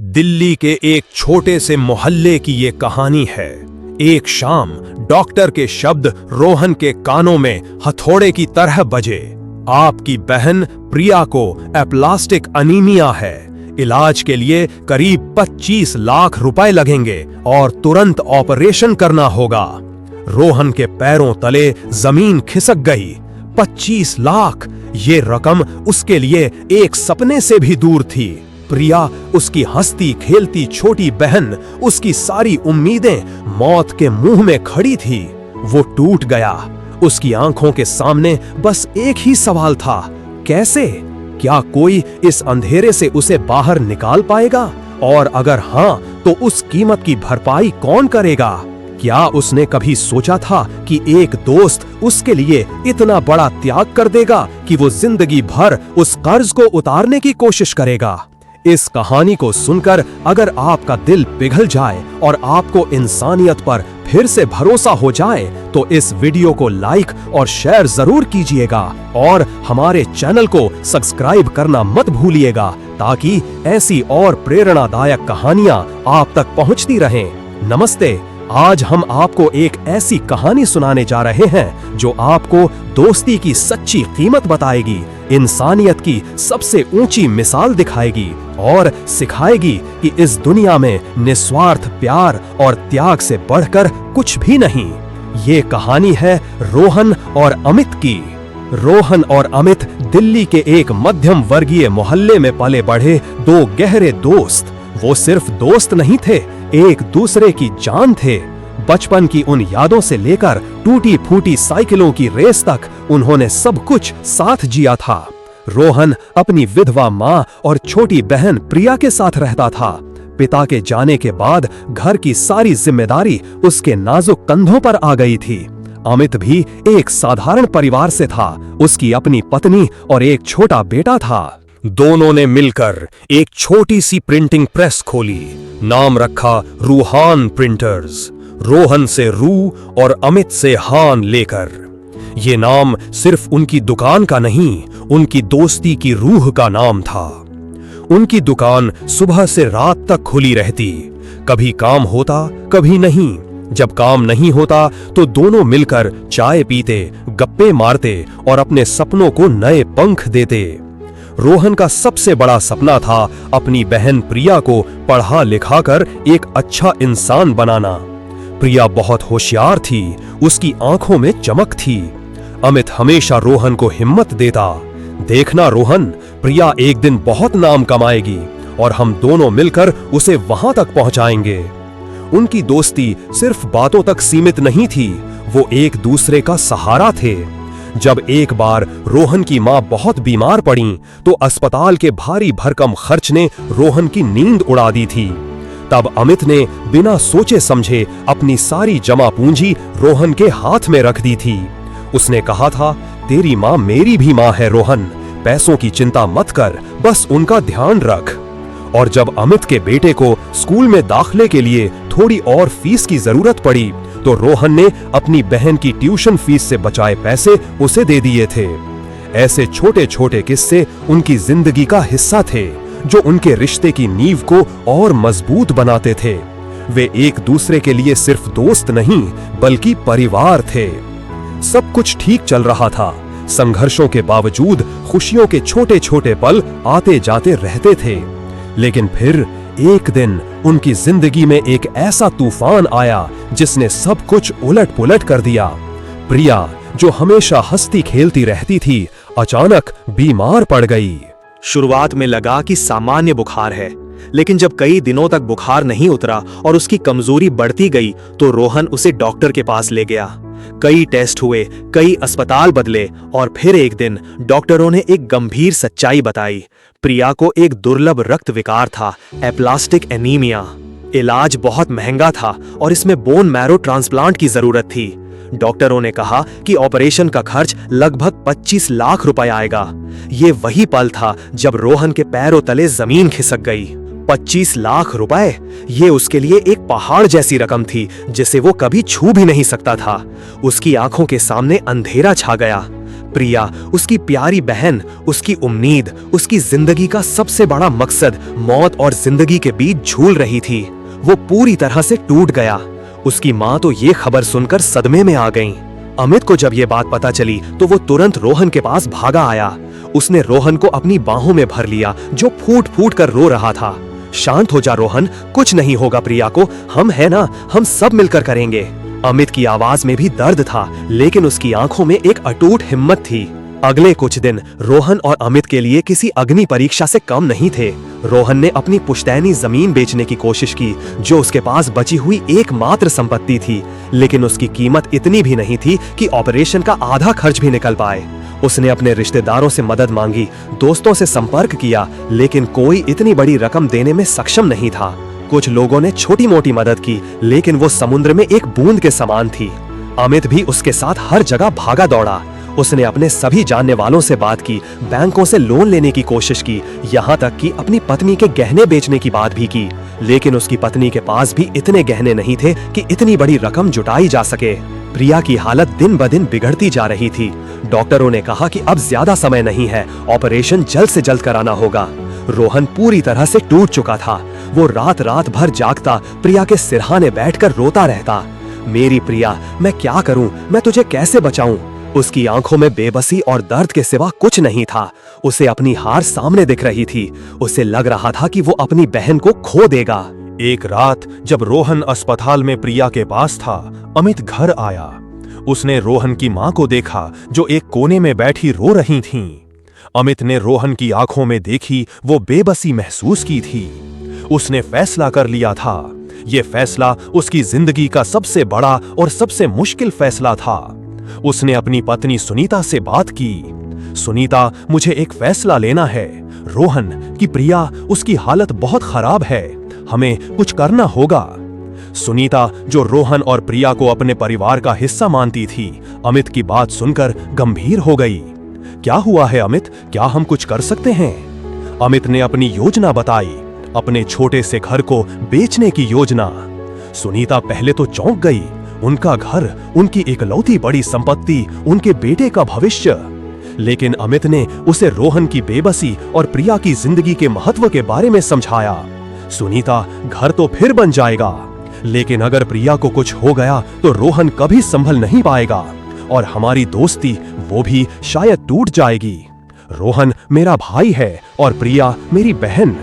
दिल्ली के एक छोटे से मोहल्ले की ये कहानी है। एक शाम डॉक्टर के शब्द रोहन के कानों में हथौड़े की तरह बजे। आपकी बहन प्रिया को एप्लास्टिक अनीमिया है। इलाज के लिए करीब 25 लाख रुपए लगेंगे और तुरंत ऑपरेशन करना होगा। रोहन के पैरों तले जमीन खिसक गई। 25 लाख, ये रकम उसके लिए एक सपने से भी दूर थी। प्रिया, उसकी हंसती खेलती छोटी बहन, उसकी सारी उम्मीदें मौत के मुंह में खड़ी थी। वो टूट गया। उसकी आंखों के सामने बस एक ही सवाल था, कैसे? क्या कोई इस अंधेरे से उसे बाहर निकाल पाएगा? और अगर हां, तो उस कीमत की भरपाई कौन करेगा? क्या उसने कभी सोचा था कि एक दोस्त उसके लिए इतना बड़ा त्याग कर देगा कि वो जिंदगी भर उस कर्ज को उतारने की कोशिश करेगा? इस कहानी को सुनकर अगर आपका दिल पिघल जाए और आपको इंसानियत पर फिर से भरोसा हो जाए, तो इस वीडियो को लाइक और शेयर जरूर कीजिएगा और हमारे चैनल को सब्सक्राइब करना मत भूलिएगा, ताकि ऐसी और प्रेरणादायक कहानियां आप तक पहुंचती रहें। नमस्ते। आज हम आपको एक ऐसी कहानी सुनाने जा रहे हैं जो आपको दोस्ती की सच्ची कीमत बताएगी, इंसानियत की सबसे ऊंची मिसाल दिखाएगी और सिखाएगी कि इस दुनिया में निस्वार्थ प्यार और त्याग से बढ़कर कुछ भी नहीं। ये कहानी है रोहन और अमित की। रोहन और अमित दिल्ली के एक मध्यम वर्गीय मोहल्ले में पले बढ़े दो गहरे दोस्त। वो सिर्फ दोस्त नहीं थे, एक दूसरे की जान थे। बचपन की उन यादों से लेकर टूटी फूटी साइकिलों की रेस तक उन्होंने सब कुछ साथ जिया था। रोहन अपनी विधवा माँ और छोटी बहन प्रिया के साथ रहता था। पिता के जाने के बाद घर की सारी जिम्मेदारी उसके नाजुक कंधों पर आ गई थी। अमित भी एक साधारण परिवार से था। उसकी अपनी पत्नी और एक छोटा बेटा था। दोनों ने मिलकर एक छोटी सी प्रिंटिंग प्रेस खोली। नाम रखा रूहान प्रिंटर्स। रोहन से रू और अमित से हान लेकर। ये नाम सिर्फ उनकी दुकान का नहीं, उनकी दोस्ती की रूह का नाम था। उनकी दुकान सुबह से रात तक खुली रहती। कभी काम होता, कभी नहीं। जब काम नहीं होता तो दोनों मिलकर चाय पीते, गप्पे मारते और अपने सपनों को नए पंख देते। रोहन का सबसे बड़ा सपना था अपनी बहन प्रिया को पढ़ा लिखाकर एक अच्छा इंसान बनाना। प्रिया बहुत होशियार थी, उसकी आंखों में चमक थी। अमित हमेशा रोहन को हिम्मत देता, देखना रोहन, प्रिया एक दिन बहुत नाम कमाएगी और हम दोनों मिलकर उसे वहां तक पहुंचाएंगे। उनकी दोस्ती सिर्फ बातों तक सीमित नहीं थी, वो एक दूसरे का सहारा थे। जब एक बार रोहन की मां बहुत बीमार पड़ी तो अस्पताल के भारी भरकम खर्च ने रोहन की नींद उड़ा दी थी। तब अमित ने बिना सोचे समझे अपनी सारी जमा पूंजी रोहन के हाथ में रख दी थी। उसने कहा था, तेरी मां मेरी भी मां है रोहन, पैसों की चिंता मत कर, बस उनका ध्यान रख। और जब अमित के बेटे को स्कूल में दाखिले के लिए थोड़ी और फीस की जरूरत पड़ी तो रोहन ने अपनी बहन की ट्यूशन फीस से बचाए पैसे उसे दे दिए थे। ऐसे छोटे छोटे किस्से उनकी जिंदगी का हिस्सा थे, जो उनके रिश्ते की नींव को और मजबूत बनाते थे। वे एक दूसरे के लिए सिर्फ दोस्त नहीं, बल्कि परिवार थे। सब कुछ ठीक चल रहा था। संघर्षों के बावजूद खुशियों के छोटे छोटे पल आते जाते रहते थे। लेकिन फिर एक दिन उनकी जिंदगी में एक ऐसा तूफान आया जिसने सब कुछ उलट पुलट कर दिया। प्रिया, जो हमेशा हंसती खेलती रहती थी, अचानक बीमार पड़ गई। शुरुआत में लगा कि सामान्य बुखार है, लेकिन जब कई दिनों तक बुखार नहीं उतरा और उसकी कमजोरी बढ़ती गई तो रोहन उसे डॉक्टर के पास ले गया। कई टेस्ट हुए, कई अस्पताल बदले और फिर एक दिन डॉक्टरों ने एक गंभीर सच्चाई बताई। प्रिया को एक दुर्लभ रक्त विकार था, एप्लास्टिक एनीमिया। इलाज बहुत महंगा था और इसमें बोन मैरो ट्रांसप्लांट की जरूरत थी। डॉक्टरों ने कहा कि ऑपरेशन का खर्च लगभग 25 लाख रुपए आएगा। ये वही पल था जब रोहन के पैरों तले जमीन खिसक गई। 25 लाख रुपए, ये उसके लिए एक पहाड़ जैसी रकम थी जिसे वो कभी छू भी नहीं सकता था। उसकी आंखों के सामने अंधेरा छा गया। प्रिया, उसकी प्यारी बहन, उसकी उम्मीद, उसकी जिंदगी का सबसे बड़ा मकसद मौत और जिंदगी के बीच झूल रही थी। वो पूरी तरह से टूट गया। उसकी माँ तो ये खबर सुनकर सदमे में आ गई। अमित को जब ये बात पता चली तो वो तुरंत रोहन के पास भागा आया। उसने रोहन को अपनी बाहों में भर लिया, जो फूट फूट कर रो रहा था। शांत हो जा रोहन, कुछ नहीं होगा प्रिया को, हम है ना, हम सब मिलकर करेंगे। अमित की आवाज में भी दर्द था, लेकिन उसकी आंखों में एक अटूट हिम्मत थी। अगले कुछ दिन रोहन और अमित के लिए किसी अग्नि परीक्षा से कम नहीं थे। रोहन ने अपनी पुश्तैनी जमीन बेचने की कोशिश की, जो उसके पास बची हुई एकमात्र संपत्ति थी, लेकिन उसकी कीमत इतनी भी नहीं थी कि ऑपरेशन का आधा खर्च भी निकल पाए। उसने अपने रिश्तेदारों से मदद मांगी, दोस्तों से संपर्क किया, लेकिन कोई इतनी बड़ी रकम देने में सक्षम नहीं था। कुछ लोगों ने छोटी मोटी मदद की, लेकिन वो समुद्र में एक बूंद के समान थी। अमित भी उसके साथ हर जगह भागा दौड़ा। उसने अपने सभी जानने वालों से बात की, बैंकों से लोन लेने की कोशिश की, यहाँ तक कि अपनी पत्नी के गहने बेचने की बात भी की, लेकिन उसकी पत्नी के पास भी इतने गहने नहीं थे कि इतनी बड़ी रकम जुटाई जा सके। प्रिया की हालत दिन ब दिन बिगड़ती जा रही थी। डॉक्टरों ने कहा कि अब ज्यादा समय नहीं है, ऑपरेशन जल्द से जल्द कराना होगा। रोहन पूरी तरह से टूट चुका था। वो रात रात भर जागता, प्रिया के सिरहाने बैठकर रोता रहता। मेरी प्रिया, मैं क्या करूं, मैं तुझे कैसे बचाऊं? उसकी आंखों में बेबसी और दर्द के सिवा कुछ नहीं था। उसे अपनी हार सामने दिख रही थी। उसे लग रहा था कि वो अपनी बहन को खो देगा। एक रात जब रोहन अस्पताल में प्रिया के पास था, अमित घर आया। उसने रोहन की मां को देखा, जो एक कोने में बैठी रो रही थीं। अमित ने रोहन की आंखों में देखी वो बेबसी महसूस की थी। उसने फैसला कर लिया था। ये फैसला उसकी जिंदगी का सबसे बड़ा और सबसे मुश्किल फैसला था। उसने अपनी पत्नी सुनीता से बात की। सुनीता, मुझे एक फैसला लेना है। रोहन की प्रिया, उसकी हालत बहुत खराब है, हमें कुछ करना होगा। सुनीता, जो रोहन और प्रिया को अपने परिवार का हिस्सा मानती थी, अमित की बात सुनकर गंभीर हो गई। क्या हुआ है अमित, क्या हम कुछ कर सकते हैं? अमित ने अपनी योजना बताई, अपने छोटे से घर को बेचने की योजना। सुनीता पहले तो चौंक गई। उनका घर, उनकी इकलौती बड़ी संपत्ति, उनके बेटे का भविष्य। लेकिन अमित ने उसे रोहन की बेबसी और प्रिया की जिंदगी के महत्व के बारे में समझाया। सुनीता, घर तो फिर बन जाएगा, लेकिन अगर प्रिया को कुछ हो गया तो रोहन कभी संभल नहीं पाएगा और हमारी दोस्ती वो भी शायद टूट जाएगी। रोहन मेरा भाई है और प्रिया मेरी बहन।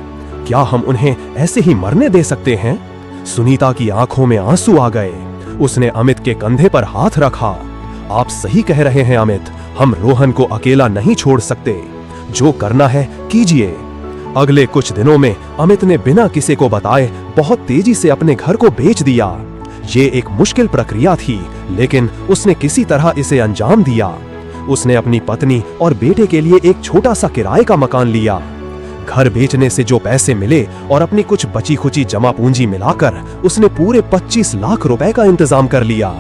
क्या हम उन्हें ऐसे ही मरने दे सकते हैं? सुनीता की आंखों में आंसू आ गए। उसने अमित के कंधे पर हाथ रखा। आप सही कह रहे हैं अमित, हम रोहन को अकेला नहीं छोड़ सकते। जो करना है कीजिए। अगले कुछ दिनों में अमित ने बिना किसी को बताए बहुत तेजी से अपने घर को बेच दिया। ये एक मुश्किल प्रक्रिया थी, लेकिन उसने किसी तरह इसे अंजाम दिया। उसने अपनी पत्नी और बेटे के लिए एक छोटा सा किराए का मकान लिया। घर बेचने से जो पैसे मिले और अपनी कुछ बची खुची जमा पूंजी मिलाकर उसने पूरे 25 लाख रुपए का इंतजाम कर लिया।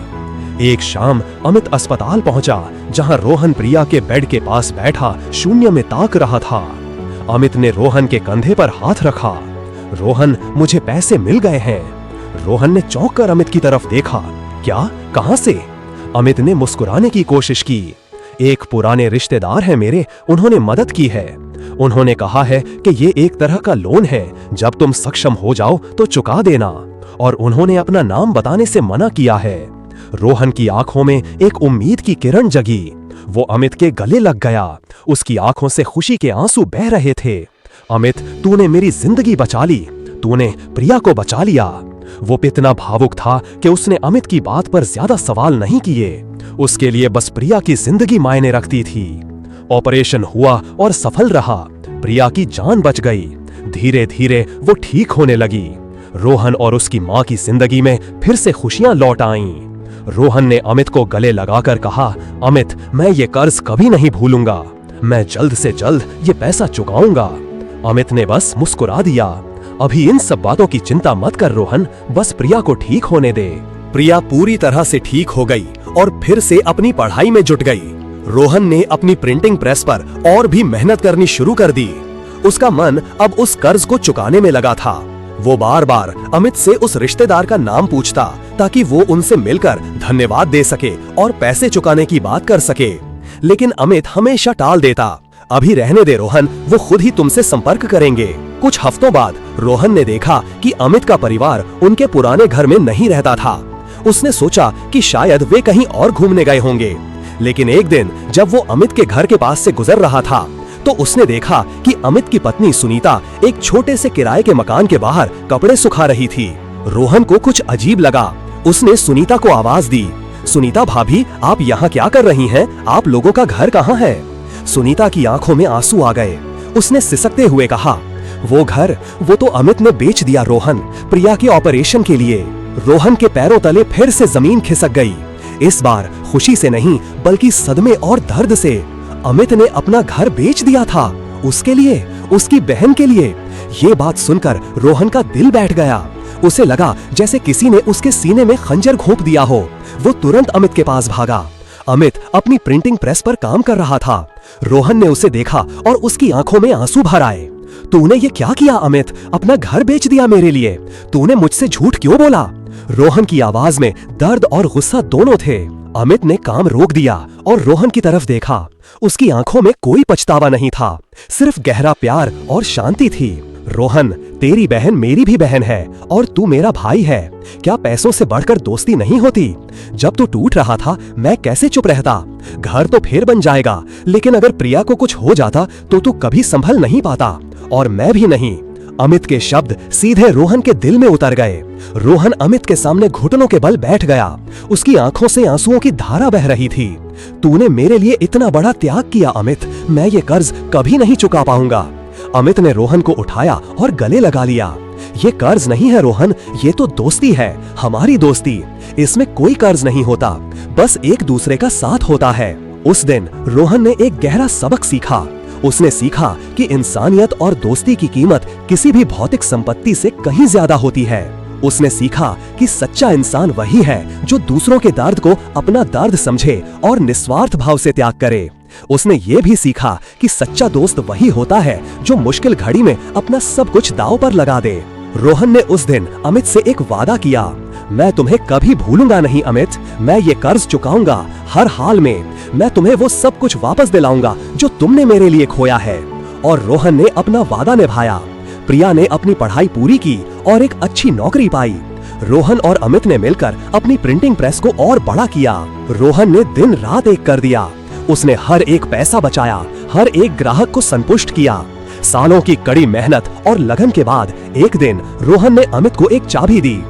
एक शाम अमित अस्पताल पहुंचा, जहां रोहन प्रिया के बेड के पास बैठा शून्य में ताक रहा था। अमित ने रोहन के कंधे पर हाथ रखा। रोहन, मुझे पैसे मिल गए हैं। रोहन ने चौंक कर अमित की तरफ देखा। क्या? कहां से? अमित ने मुस्कुराने की कोशिश की। एक पुराने रिश्तेदार हैं मेरे, उन्होंने मदद की है। उन्होंने कहा है कि ये एक तरह का लोन है, जब तुम सक्षम हो जाओ तो चुका देना, और उन्होंने अपना नाम बताने से मना किया है। रोहन की आंखों में एक उम्मीद की किरण जगी। वो अमित के गले लग गया। उसकी आंखों से खुशी के आंसू बह रहे थे। अमित, तूने मेरी जिंदगी बचा ली, तूने प्रिया को बचा लिया। वो इतना भावुक था कि उसने अमित की बात पर ज्यादा सवाल नहीं किए। उसके लिए बस प्रिया की जिंदगी मायने रखती थी। ऑपरेशन हुआ और सफल रहा। प्रिया की जान बच गई। धीरे धीरे वो ठीक होने लगी। रोहन और उसकी मां की जिंदगी में फिर से खुशियां लौट आईं। रोहन ने अमित को गले लगाकर कहा, अमित, मैं ये कर्ज कभी नहीं भूलूंगा। मैं जल्द से जल्द ये पैसा चुकाऊंगा। अमित ने बस मुस्कुरा दिया। अभी इन सब बातों की चिंता मत कर रोहन, बस प्रिया को ठीक होने दे। प्रिया पूरी तरह से ठीक हो गई और फिर से अपनी पढ़ाई में जुट गई। रोहन ने अपनी प्रिंटिंग प्रेस पर और भी मेहनत करनी शुरू कर दी। उसका मन अब उस कर्ज को चुकाने में लगा था। वो बार बार अमित से उस रिश्तेदार का नाम पूछता, ताकि वो उनसे मिलकर धन्यवाद दे सके और पैसे चुकाने की बात कर सके। लेकिन अमित हमेशा टाल देता। अभी रहने दे रोहन, वो खुद ही तुमसे संपर्क करेंगे। कुछ हफ्तों बाद रोहन ने देखा कि अमित का परिवार उनके पुराने घर में नहीं रहता था। उसने सोचा कि शायद वे कहीं और घूमने गए होंगे। लेकिन एक दिन जब वो अमित के घर के पास से गुजर रहा था तो उसने देखा कि अमित की पत्नी सुनीता एक छोटे से किराए के मकान के बाहर कपड़े सुखा रही थी। रोहन को कुछ अजीब लगा। उसने सुनीता को आवाज दी, सुनीता भाभी, आप यहाँ क्या कर रही हैं? आप लोगों का घर कहाँ है? सुनीता की आंखों में आंसू आ गए। उसने सिसकते हुए कहा, वो घर वो तो अमित ने बेच दिया रोहन, प्रिया के ऑपरेशन के लिए। रोहन के पैरों तले फिर से जमीन खिसक गई। इस बार खुशी से नहीं बल्कि सदमे और दर्द से। अमित ने अपना घर बेच दिया था, उसके लिए, उसकी बहन के लिए। ये बात सुनकर रोहन का दिल बैठ गया। उसे लगा जैसे किसी ने उसके सीने में खंजर घोंप दिया हो। वो तुरंत अमित के पास भागा। अमित अपनी प्रिंटिंग प्रेस पर काम कर रहा था। रोहन ने उसे देखा और उसकी आंखों में आंसू भर आए। तूने ये क्या किया अमित? अपना घर बेच दिया मेरे लिए? तूने मुझसे झूठ क्यों बोला? रोहन की आवाज में दर्द और गुस्सा दोनों थे। अमित ने काम रोक दिया और रोहन की तरफ देखा। उसकी आंखों में कोई पछतावा नहीं था, सिर्फ गहरा प्यार और शांति थी। रोहन, तेरी बहन मेरी भी बहन है और तू मेरा भाई है। क्या पैसों से बढ़कर दोस्ती नहीं होती? जब तू टूट रहा था मैं कैसे चुप रहता? घर तो फिर बन जाएगा, लेकिन अगर प्रिया को कुछ हो जाता तो तू कभी संभल नहीं पाता, और मैं भी नहीं। अमित के शब्द सीधे रोहन के दिल में उतर गए। रोहन अमित के सामने घुटनों के बल बैठ गया। उसकी आंखों से आंसुओं की धारा बह रही थी। तूने मेरे लिए इतना बड़ा त्याग किया अमित, मैं ये कर्ज कभी नहीं चुका पाऊंगा। अमित ने रोहन को उठाया और गले लगा लिया। ये कर्ज नहीं है रोहन, ये तो दोस्ती है, हमारी दोस्ती। इसमें कोई कर्ज नहीं होता, बस एक दूसरे का साथ होता है। उस दिन रोहन ने एक गहरा सबक सीखा। उसने सीखा कि इंसानियत और दोस्ती की कीमत किसी भी भौतिक संपत्ति से कहीं ज्यादा होती है। उसने सीखा कि सच्चा इंसान वही है जो दूसरों के दर्द को अपना दर्द समझे और निस्वार्थ भाव से त्याग करे। उसने ये भी सीखा कि सच्चा दोस्त वही होता है जो मुश्किल घड़ी में अपना सब कुछ दांव पर लगा दे। रोहन ने उस दिन अमित से एक वादा किया, मैं तुम्हें कभी भूलूंगा नहीं अमित, मैं ये कर्ज चुकाऊंगा हर हाल में। मैं तुम्हें वो सब कुछ वापस दिलाऊंगा जो तुमने मेरे लिए खोया है। और रोहन ने अपना वादा निभाया। प्रिया ने अपनी पढ़ाई पूरी की और एक अच्छी नौकरी पाई। रोहन और अमित ने मिलकर अपनी प्रिंटिंग प्रेस को और बड़ा किया। रोहन ने दिन रात एक कर दिया। उसने हर एक पैसा बचाया, हर एक ग्राहक को संतुष्ट किया। सालों की कड़ी मेहनत और लगन के बाद एक दिन रोहन ने अमित को एक चाबी दी।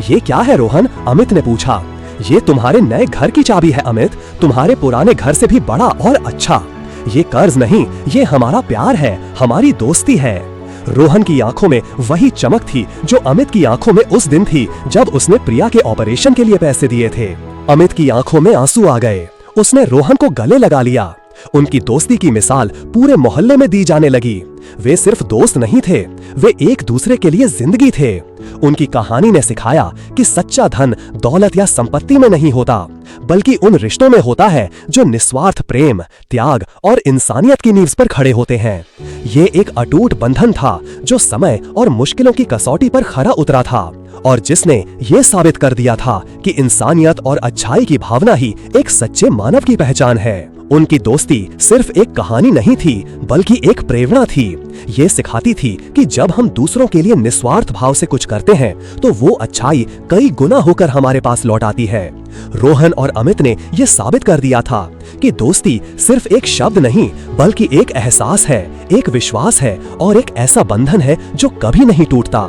ये क्या है रोहन? अमित ने पूछा। ये तुम्हारे नए घर की चाबी है अमित, तुम्हारे पुराने घर से भी बड़ा और अच्छा। ये कर्ज नहीं, ये हमारा प्यार है, हमारी दोस्ती है। रोहन की आंखों में वही चमक थी जो अमित की आंखों में उस दिन थी जब उसने प्रिया के ऑपरेशन के लिए पैसे दिए थे। अमित की आंखों में आंसू आ गए। उसने रोहन को गले लगा लिया। उनकी दोस्ती की मिसाल पूरे मोहल्ले में दी जाने लगी। वे सिर्फ दोस्त नहीं थे, वे एक दूसरे के लिए जिंदगी थे। उनकी कहानी ने सिखाया कि सच्चा धन दौलत या संपत्ति में नहीं होता, बल्कि उन रिश्तों में होता है जो निस्वार्थ प्रेम, त्याग और इंसानियत की नींव पर खड़े होते हैं। ये एक अटूट बंधन था जो समय और मुश्किलों की कसौटी पर खरा उतरा था और जिसने ये साबित कर दिया था कि इंसानियत और अच्छाई की भावना ही एक सच्चे मानव की पहचान है। उनकी दोस्ती सिर्फ एक कहानी नहीं थी बल्कि एक प्रेरणा थी। ये सिखाती थी कि जब हम दूसरों के लिए निस्वार्थ भाव से कुछ करते हैं तो वो अच्छाई कई गुना होकर हमारे पास लौट आती है। रोहन और अमित ने ये साबित कर दिया था कि दोस्ती सिर्फ एक शब्द नहीं बल्कि एक एहसास है, एक विश्वास है और एक ऐसा बंधन है जो कभी नहीं टूटता।